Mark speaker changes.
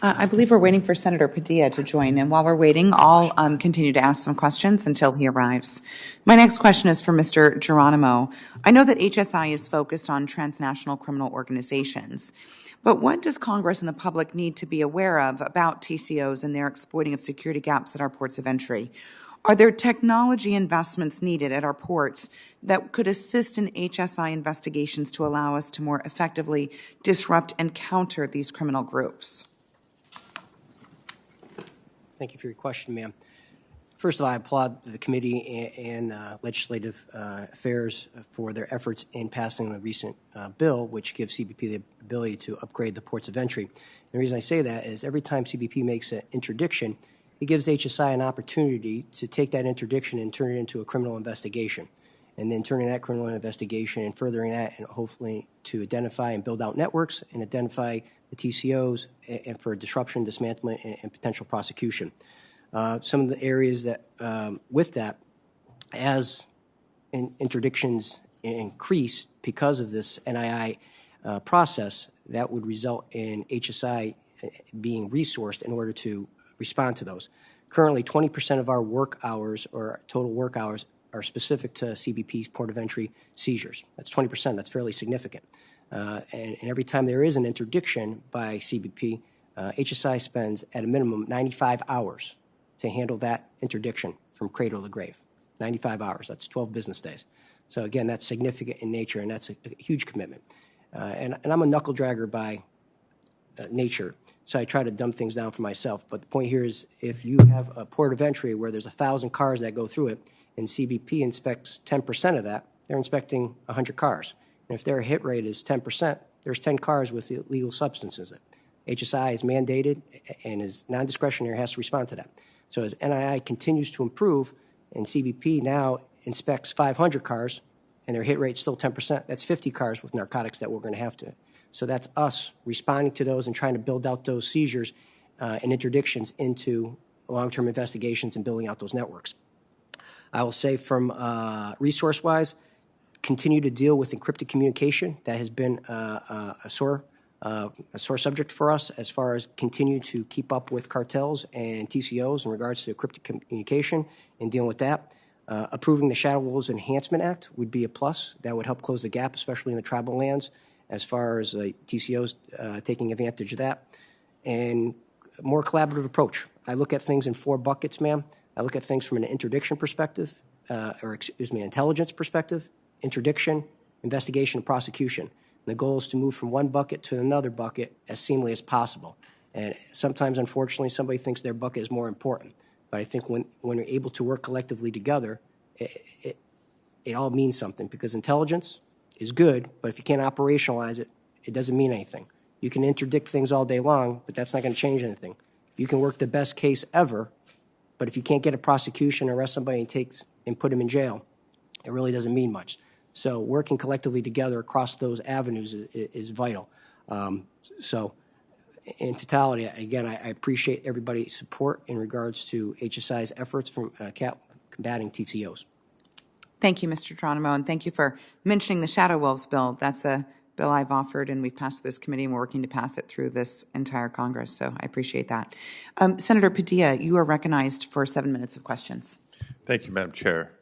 Speaker 1: I believe we're waiting for Senator Padilla to join, and while we're waiting, I'll continue to ask some questions until he arrives. My next question is for Mr. Geronimo. I know that HSI is focused on transnational criminal organizations, but what does Congress and the public need to be aware of about TCOs and their exploiting of security gaps at our ports of entry? Are there technology investments needed at our ports that could assist in HSI investigations to allow us to more effectively disrupt and counter these criminal groups?
Speaker 2: Thank you for your question, ma'am. First of all, I applaud the committee and legislative affairs for their efforts in passing the recent bill, which gives CBP the ability to upgrade the ports of entry. And the reason I say that is every time CBP makes an interdiction, it gives HSI an opportunity to take that interdiction and turn it into a criminal investigation. And then turning that criminal investigation and furthering that, and hopefully to identify and build out networks and identify the TCOs and for disruption, dismantlement, and potential prosecution. Some of the areas that, with that, as interdictions increase because of this NII process, that would result in HSI being resourced in order to respond to those. Currently, 20% of our work hours or total work hours are specific to CBP's port of entry seizures. That's 20%. That's fairly significant. And every time there is an interdiction by CBP, HSI spends at a minimum 95 hours to handle that interdiction from cradle to grave. 95 hours. That's 12 business days. So again, that's significant in nature, and that's a huge commitment. And I'm a knuckle dragger by nature, so I try to dumb things down for myself. But the point here is if you have a port of entry where there's 1,000 cars that go through it, and CBP inspects 10% of that, they're inspecting 100 cars. And if their hit rate is 10%, there's 10 cars with illegal substances. HSI is mandated and is non-discretionary, has to respond to that. So as NII continues to improve and CBP now inspects 500 cars and their hit rate is still 10%, that's 50 cars with narcotics that we're going to have to. So that's us responding to those and trying to build out those seizures and interdictions into long-term investigations and building out those networks. I will say from resource-wise, continue to deal with encrypted communication. That has been a sore subject for us as far as continue to keep up with cartels and TCOs in regards to encrypted communication and dealing with that. Approving the Shadow Wolves Enhancement Act would be a plus. That would help close the gap, especially in the tribal lands, as far as TCOs taking advantage of that. And a more collaborative approach. I look at things in 4 buckets, ma'am. I look at things from an interdiction perspective, intelligence perspective, interdiction, investigation, and prosecution. And the goal is to move from one bucket to another bucket as seamlessly as possible. And sometimes, unfortunately, somebody thinks their bucket is more important. But I think when we're able to work collectively together, it all means something, because intelligence is good, but if you can't operationalize it, it doesn't mean anything. You can interdict things all day long, but that's not going to change anything. You can work the best case ever, but if you can't get a prosecution, arrest somebody and put them in jail, it really doesn't mean much. So working collectively together across those avenues is vital. So in totality, again, I appreciate everybody's support in regards to HSI's efforts from combating TCOs.
Speaker 1: Thank you, Mr. Geronimo, and thank you for mentioning the Shadow Wolves bill. That's a bill I've offered, and we've passed this committee, and we're working to pass it through this entire Congress, so I appreciate that. Senator Padilla, you are recognized for 7 minutes of questions.
Speaker 3: Thank you, Madam Chair.